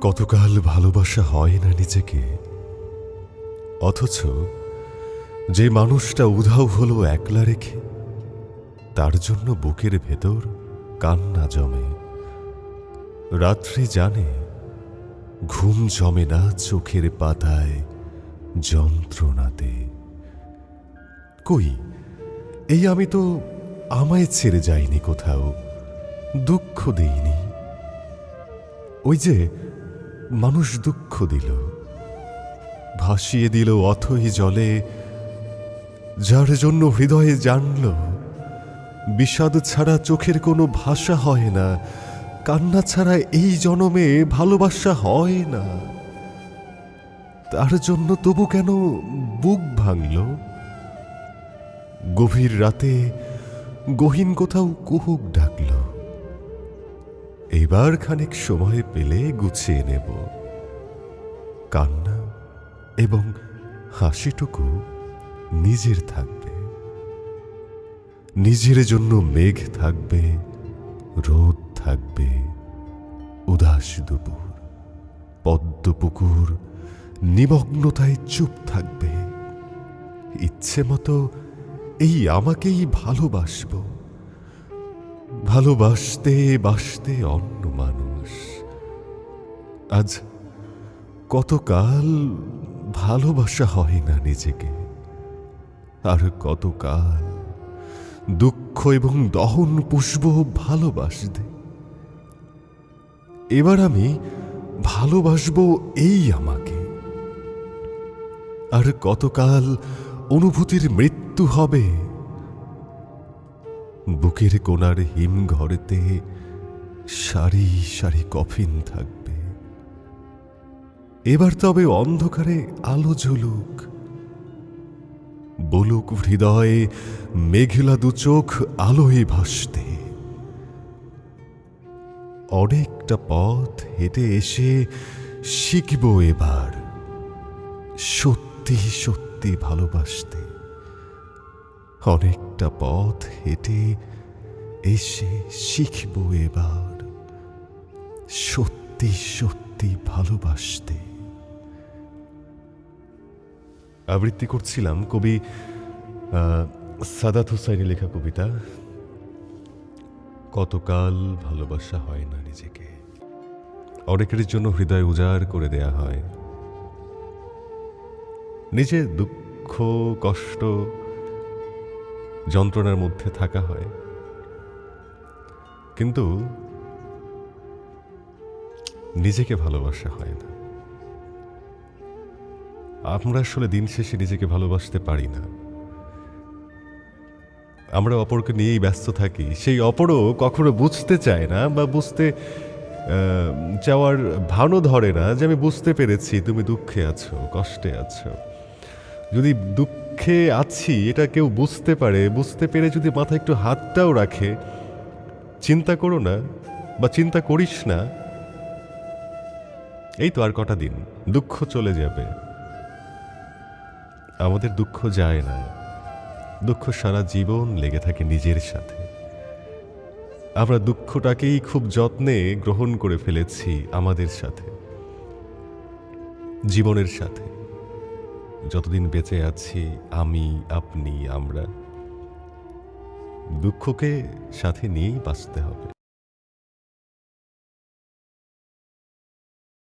কতকাল ভালোবাসা হয় না নিজেকে, অথচ যে মানুষটা উধাও হলো একলা রেখে, তার জন্য বুকের ভেতর কান্না জমে। রাত্রি জানে ঘুম জমে না চোখের পাতায় যন্ত্রণাতে। কই, এই আমি তো আমায় ছেড়ে যাইনি কোথাও, দুঃখ দেইনি। ওই যে মানুষ দুঃখ দিল, ভাসিয়ে দিল অথই জলে, যার জন্য হৃদয়ে জানল বিষাদ ছাড়া চোখের কোনো ভাষা হয় না, কান্না ছাড়া এই জনমে ভালোবাসা হয় না। তার জন্য তবু কেন বুক ভাঙল? গভীর রাতে গহীন কোথাও কুহুক ডাকল। এবার খানিক সময় পেলে গুছিয়ে নেব। কান্না এবং হাসিটুকু নিজের থাকবে, নিজের জন্য মেঘ থাকবে, রোদ থাকবে, উদাস দুপুর, পদ্ম পুকুর নিমগ্নতায় চুপ থাকবে। ইচ্ছে মতো এই আমাকেই ভালোবাসব, ভালোবাসতে বাসতে অন্য মানুষ। আজ কতকাল ভালোবাসা হয় না নিজেকে, আর কতকাল দুঃখ এবং দহন পুষব ভালোবাসতে। এবার আমি ভালোবাসবো এই আমাকে। আর কতকাল অনুভূতির মৃত্যু হবে। বুকের কোণার হিম ঘরেতে সারি সারি কফিন থাকবে। এবার তবে অন্ধকারে আলো জ্বলুক, বলুক হৃদয়ে মেঘলা দু চোখ আলোয় ভাসতে। অনেকটা পথ হেঁটে এসে শিখব এবার সত্যি সত্যি ভালোবাসতে। অনেকটা পথ হেঁটে এসে শিখব এবার সত্যি সত্যি ভালোবাসতে। আবৃত্তি করছিলাম কবি সাদাত হোসাইনের লেখা কবিতা কতকাল ভালোবাসা হয় না নিজেকে। অনেকের জন্য হৃদয় উজাড় করে দেয়া হয়, নিজে দুঃখ কষ্ট যন্ত্রণার মধ্যে থাকা হয়, কিন্তু নিজেকে ভালোবাসা হয় না। আমরা আসলে দিন শেষে নিজেকে ভালোবাসতে পারি না। আমরা অপরকে নিয়েই ব্যস্ত থাকি, সেই অপরও কখনো বুঝতে চায় না বা বুঝতে চাওয়ার ভানও ধরে না যে আমি বুঝতে পেরেছি তুমি দুঃখে আছো, কষ্টে আছো। যদি দুঃখে আছি এটা কেউ বুঝতে পারে, বুঝতে পেরে যদি মাথায় একটু হাতটাও রাখে, চিন্তা করো না বা চিন্তা করিস না, এই তো আর কটা দিন দুঃখ চলে যাবে। আমাদের দুঃখ যায় না, দুঃখ সারা জীবন লেগে থাকে নিজের সাথে। আমরা দুঃখটাকেই খুব যত্নে গ্রহণ করে ফেলেছি আমাদের সাথে, জীবনের সাথে। যতদিন বেঁচে আছি আমি, আপনি, আমরা দুঃখকে সাথে নিয়েই বাঁচতে হবে।